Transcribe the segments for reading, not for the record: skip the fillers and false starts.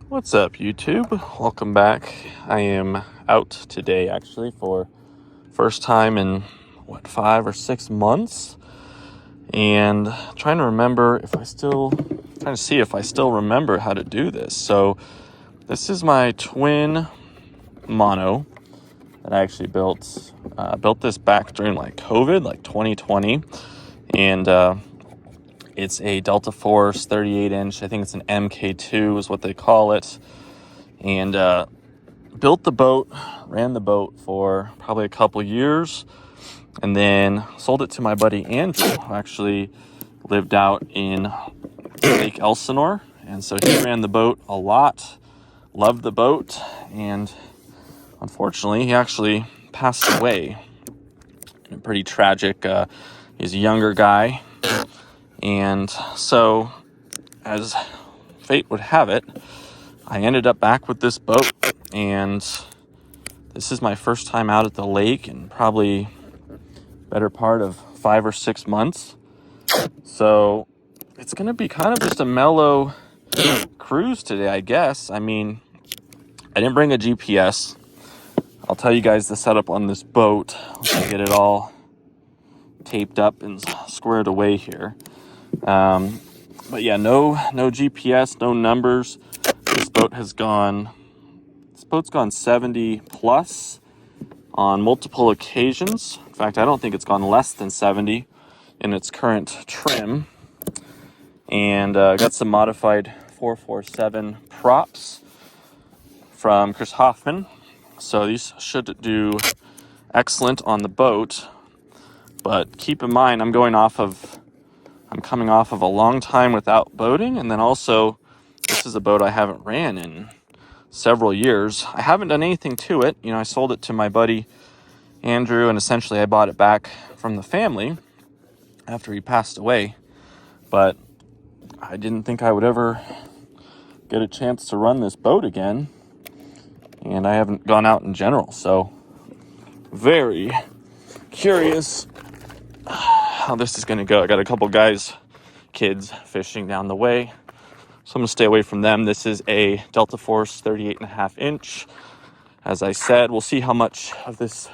What's up, YouTube? Welcome back. I am out today, actually, for first time in 5 or 6 months, and trying to see if I still remember how to do this. So this is my twin mono that I actually built. Built this back during COVID, 2020, and it's a Delta Force 38-inch. I think it's an MK2 is what they call it. And built the boat, ran the boat for probably a couple years, and then sold it to my buddy Andrew, who actually lived out in Lake Elsinore. And so he ran the boat a lot, loved the boat, and unfortunately, he actually passed away. Pretty tragic. He's a younger guy. And so, as fate would have it, I ended up back with this boat, and this is my first time out at the lake in probably better part of 5 or 6 months. So it's going to be kind of just a mellow cruise today, I guess. I mean, I didn't bring a GPS. I'll tell you guys the setup on this boat once I get it all taped up and squared away here. But yeah, no GPS, no numbers. This boat's gone 70 plus on multiple occasions. In fact, I don't think it's gone less than 70 in its current trim. And got some modified 447 props from Chris Hoffman. So these should do excellent on the boat. But keep in mind, I'm coming off of a long time without boating, and then also this is a boat I haven't ran in several years. I haven't done anything to it. I sold it to my buddy Andrew, and essentially I bought it back from the family after he passed away. But I didn't think I would ever get a chance to run this boat again, and I haven't gone out in general. So very curious how this is going to go. I got a couple kids fishing down the way, so I'm going to stay away from them. This is a Delta Force 38.5-inch. As I said, we'll see how much of this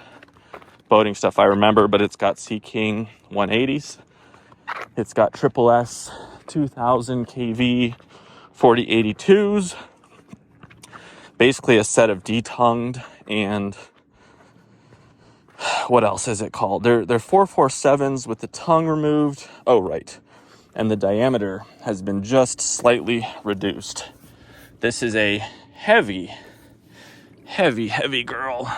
boating stuff I remember, but it's got Sea King 180s. It's got SSS 2000 kV 4082s. Basically a set of detongued, and what else is it called? They're 447s with the tongue removed. Oh, right. And the diameter has been just slightly reduced. This is a heavy girl.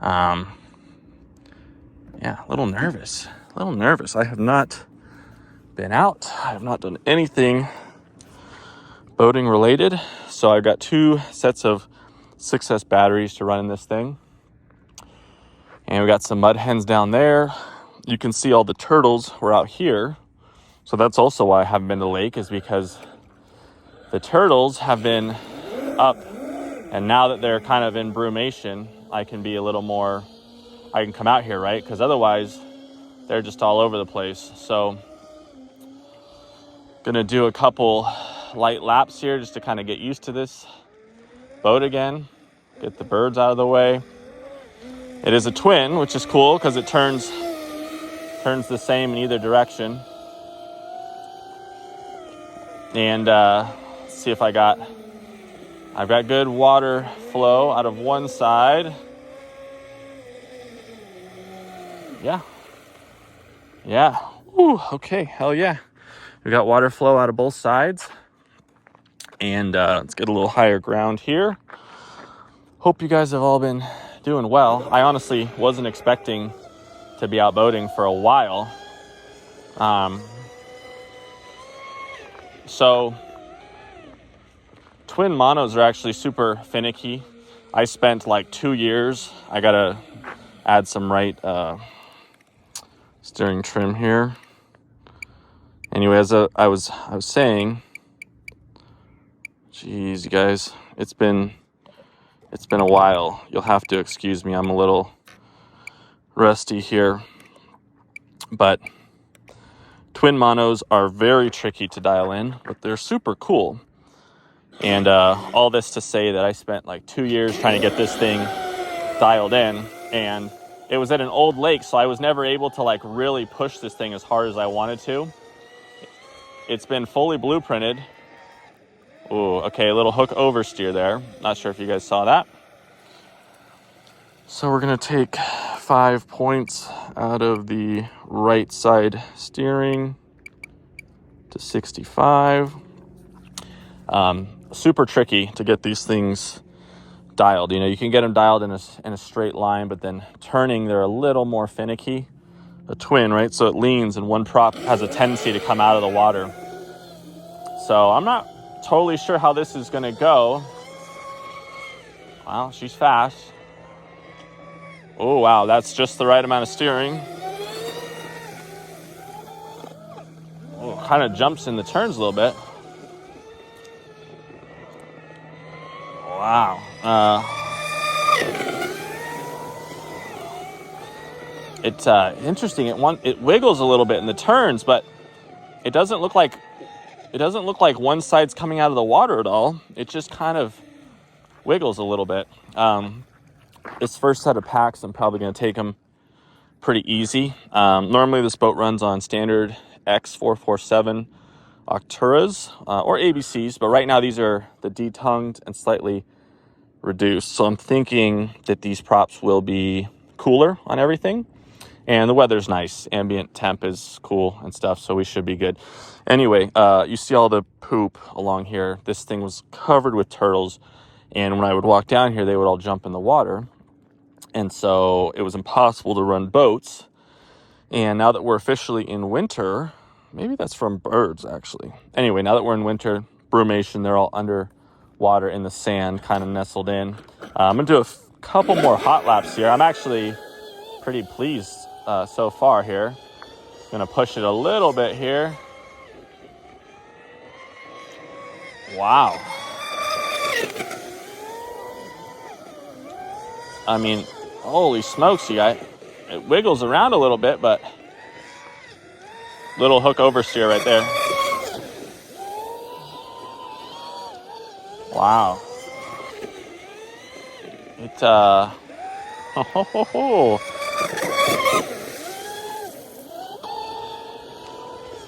Yeah, a little nervous. I have not been out. I have not done anything boating related. So I've got 2 sets of 6S batteries to run in this thing. And we got some mud hens down there. You can see all the turtles were out here. So that's also why I haven't been to the lake, is because the turtles have been up. And now that they're kind of in brumation, I can come out here, right? Because otherwise, they're just all over the place. So, gonna do a couple light laps here just to kind of get used to this boat again. Get the birds out of the way. It is a twin, which is cool because it turns the same in either direction. And let's see if I've got good water flow out of one side. Yeah. Ooh, okay, hell yeah. We got water flow out of both sides. And let's get a little higher ground here. Hope you guys have all been doing well. I honestly wasn't expecting to be out boating for a while. So twin monos are actually super finicky. I spent 2 years. I gotta add some right steering trim here. Anyway, as I was saying, geez, you guys, it's been a while. You'll have to excuse me. I'm a little rusty here. But twin monos are very tricky to dial in, but they're super cool. And all this to say that I spent like 2 years trying to get this thing dialed in, and it was at an old lake, so I was never able to like really push this thing as hard as I wanted to. It's been fully blueprinted. Ooh, okay, a little hook oversteer there. Not sure if you guys saw that. So we're gonna take 5 points out of the right side steering to 65. Super tricky to get these things dialed. You know, you can get them dialed in a straight line, but then turning, they're a little more finicky. A twin, right? So it leans, and one prop has a tendency to come out of the water. So I'm not totally sure how this is going to go. Well, she's fast. Oh, wow, that's just the right amount of steering. Oh, kind of jumps in the turns a little bit. Wow. It's interesting. It wiggles a little bit in the turns, but it doesn't look like one side's coming out of the water at all. It just kind of wiggles a little bit. This first set of packs, I'm probably going to take them pretty easy. Normally this boat runs on standard X447 Octuras or ABCs, but right now these are the detongued and slightly reduced. So I'm thinking that these props will be cooler on everything. And the weather's nice. Ambient temp is cool and stuff, so we should be good. Anyway, you see all the poop along here. This thing was covered with turtles, and when I would walk down here, they would all jump in the water. And so it was impossible to run boats. And now that we're officially in winter, maybe that's from birds, actually. Anyway, now that we're in winter, brumation, they're all underwater in the sand, kind of nestled in. I'm going to do a couple more hot laps here. I'm actually pretty pleased so far here. Gonna push it a little bit here. Wow. I mean, holy smokes, you guys. It wiggles around a little bit, but little hook oversteer right there. Wow.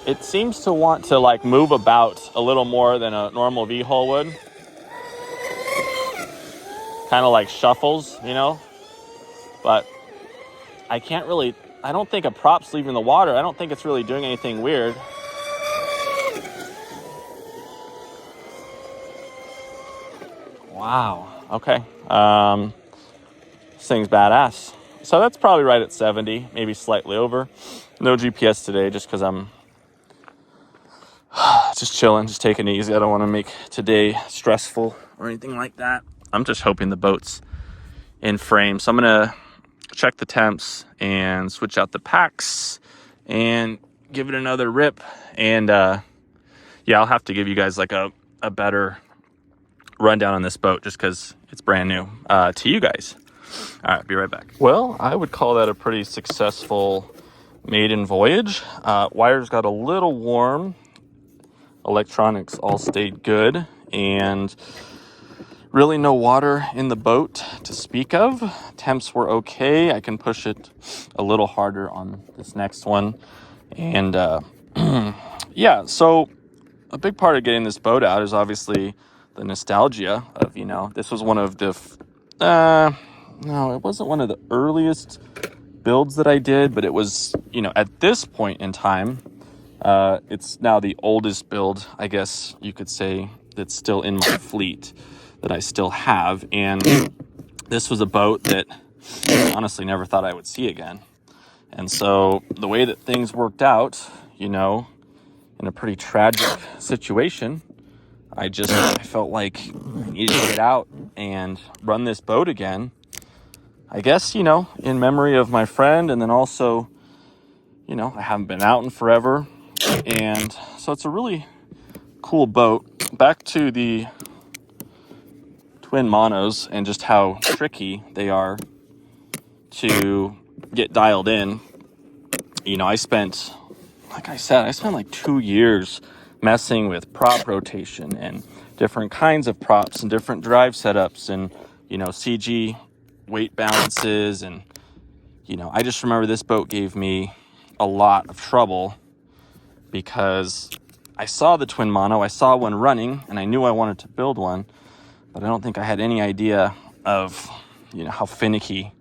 It seems to want to like move about a little more than a normal V-hull would. Kind of like shuffles, you know? But I don't think a prop's leaving the water. I don't think it's really doing anything weird. Wow. Okay. This thing's badass. So that's probably right at 70, maybe slightly over. No GPS today just because I'm just chilling, just taking it easy. I don't want to make today stressful or anything like that. I'm just hoping the boat's in frame. So I'm going to check the temps and switch out the packs and give it another rip. And yeah, I'll have to give you guys like a better rundown on this boat just because it's brand new to you guys. All right, be right back. Well, I would call that a pretty successful maiden voyage. Wires got a little warm. Electronics all stayed good, and really no water in the boat to speak of. Temps were okay. I can push it a little harder on this next one. And yeah, so a big part of getting this boat out is obviously the nostalgia of, you know, this was one of the, no, it wasn't one of the earliest builds that I did, but it was, you know, at this point in time, it's now the oldest build, I guess you could say, that's still in my fleet that I still have. And this was a boat that I honestly never thought I would see again. And so the way that things worked out, you know, in a pretty tragic situation, I felt like I needed to get out and run this boat again. I guess, you know, in memory of my friend, and then also, you know, I haven't been out in forever. And so it's a really cool boat. Back to the twin monos and just how tricky they are to get dialed in. You know, I spent like 2 years messing with prop rotation and different kinds of props and different drive setups and, CG weight balances. And, I just remember this boat gave me a lot of trouble because I saw the twin mono, I saw one running, and I knew I wanted to build one, but I don't think I had any idea of, how finicky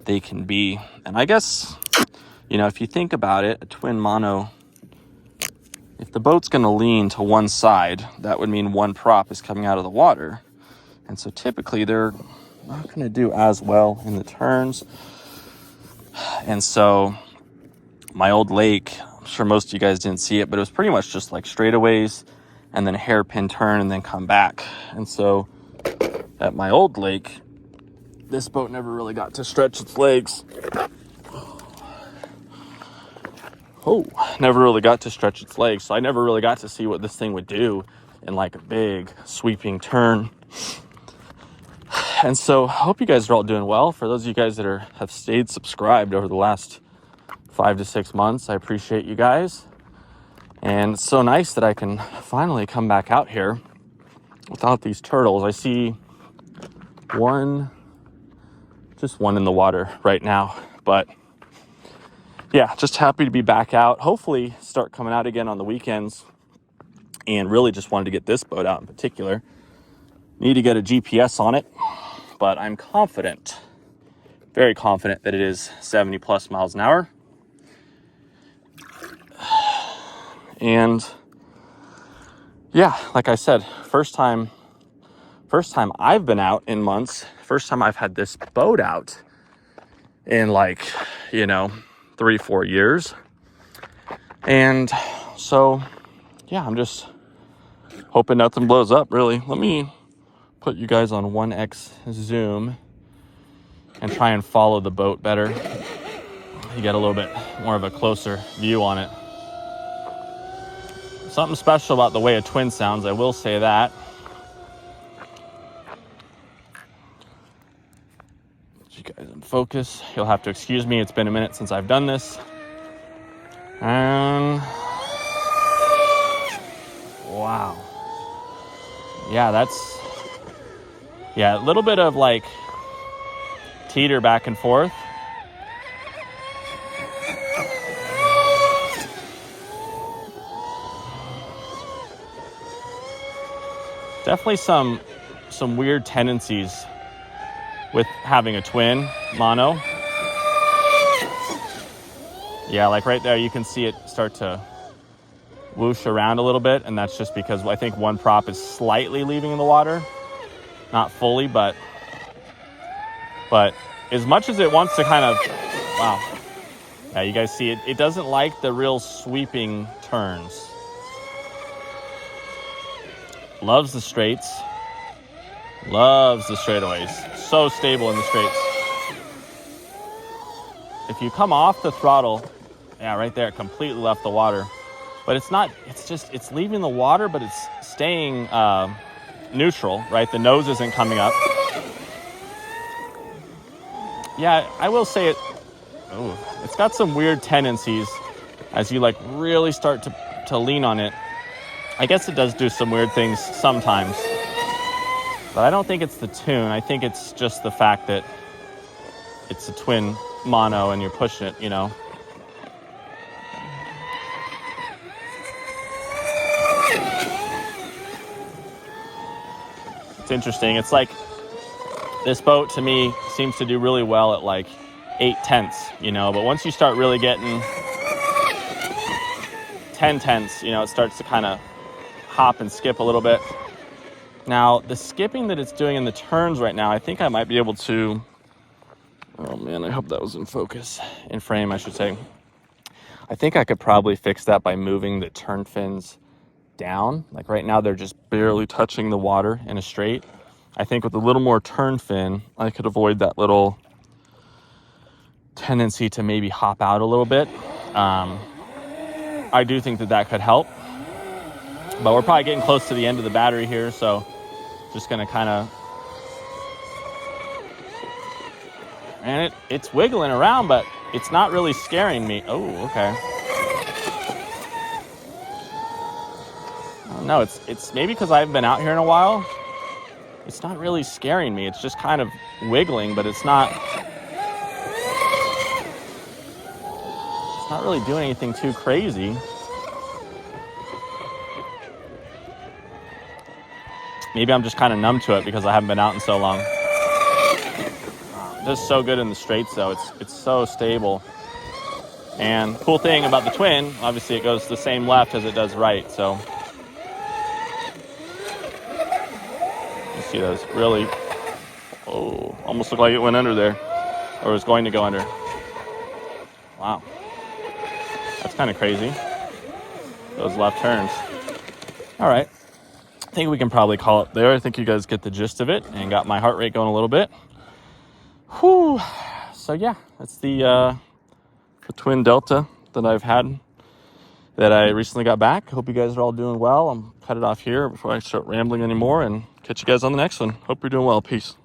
they can be. And I guess, if you think about it, a twin mono, if the boat's going to lean to one side, that would mean one prop is coming out of the water. And so typically they're not going to do as well in the turns. And so my old lake, I'm sure most of you guys didn't see it, but it was pretty much just like straightaways and then a hairpin turn and then come back. And so at my old lake, this boat never really got to stretch its legs. Never really got to stretch its legs. So I never really got to see what this thing would do in like a big sweeping turn. And so I hope you guys are all doing well. For those of you guys that have stayed subscribed over the last 5 to 6 months, I appreciate you guys. And it's so nice that I can finally come back out here without these turtles. I see just one in the water right now, but yeah, just happy to be back out. Hopefully start coming out again on the weekends, and really just wanted to get this boat out in particular. Need to get a GPS on it, but I'm confident, very confident that it is 70 plus miles an hour. And yeah, like I said, first time I've been out in months, first time I've had this boat out in 3-4 years. And so, yeah, I'm just hoping nothing blows up, really. Let me put you guys on 1x zoom and try and follow the boat better. You get a little bit more of a closer view on it. Something special about the way a twin sounds, I will say that. Get you guys in focus. You'll have to excuse me, it's been a minute since I've done this. And wow. Yeah, a little bit of like teeter back and forth. Definitely some weird tendencies with having a twin mono. Yeah, like right there, you can see it start to whoosh around a little bit, and that's just because I think one prop is slightly leaving the water. Not fully, but as much as it wants to kind of, wow. Yeah, you guys see it. It doesn't like the real sweeping turns. Loves the straights. Loves the straightaways. So stable in the straights. If you come off the throttle, yeah, right there, it completely left the water. But it's leaving the water, but it's staying neutral, right? The nose isn't coming up. Yeah, I will say it's got some weird tendencies as you really start to lean on it. I guess it does do some weird things sometimes, but I don't think it's the tune. I think it's just the fact that it's a twin mono and you're pushing it, It's interesting. It's like this boat to me seems to do really well at 8/10, but once you start really getting 10/10, it starts to kind of hop and skip a little bit. Now, the skipping that it's doing in the turns right now, I think I might be able to, oh man, I hope that was in focus, in frame, I should say. I think I could probably fix that by moving the turn fins down. Like right now, they're just barely touching the water in a straight. I think with a little more turn fin, I could avoid that little tendency to maybe hop out a little bit. I do think that could help. But we're probably getting close to the end of the battery here, so just going to kind of... And it's wiggling around, but it's not really scaring me. Oh, okay. know. It's maybe because I haven't been out here in a while. It's not really scaring me. It's just kind of wiggling, but it's not really doing anything too crazy. Maybe I'm just kind of numb to it because I haven't been out in so long. Just so good in the straights though. It's so stable. And cool thing about the twin, obviously it goes the same left as it does right. So you see those really, almost looked like it went under there, or was going to go under. Wow, that's kind of crazy. Those left turns. All right, I think we can probably call it there. I think you guys get the gist of it and got my heart rate going a little bit. Whew. So yeah, that's the twin Delta that I've had, that I recently got back. Hope you guys are all doing well. I'm cut it off here before I start rambling anymore, and catch you guys on the next one. Hope you're doing well. Peace.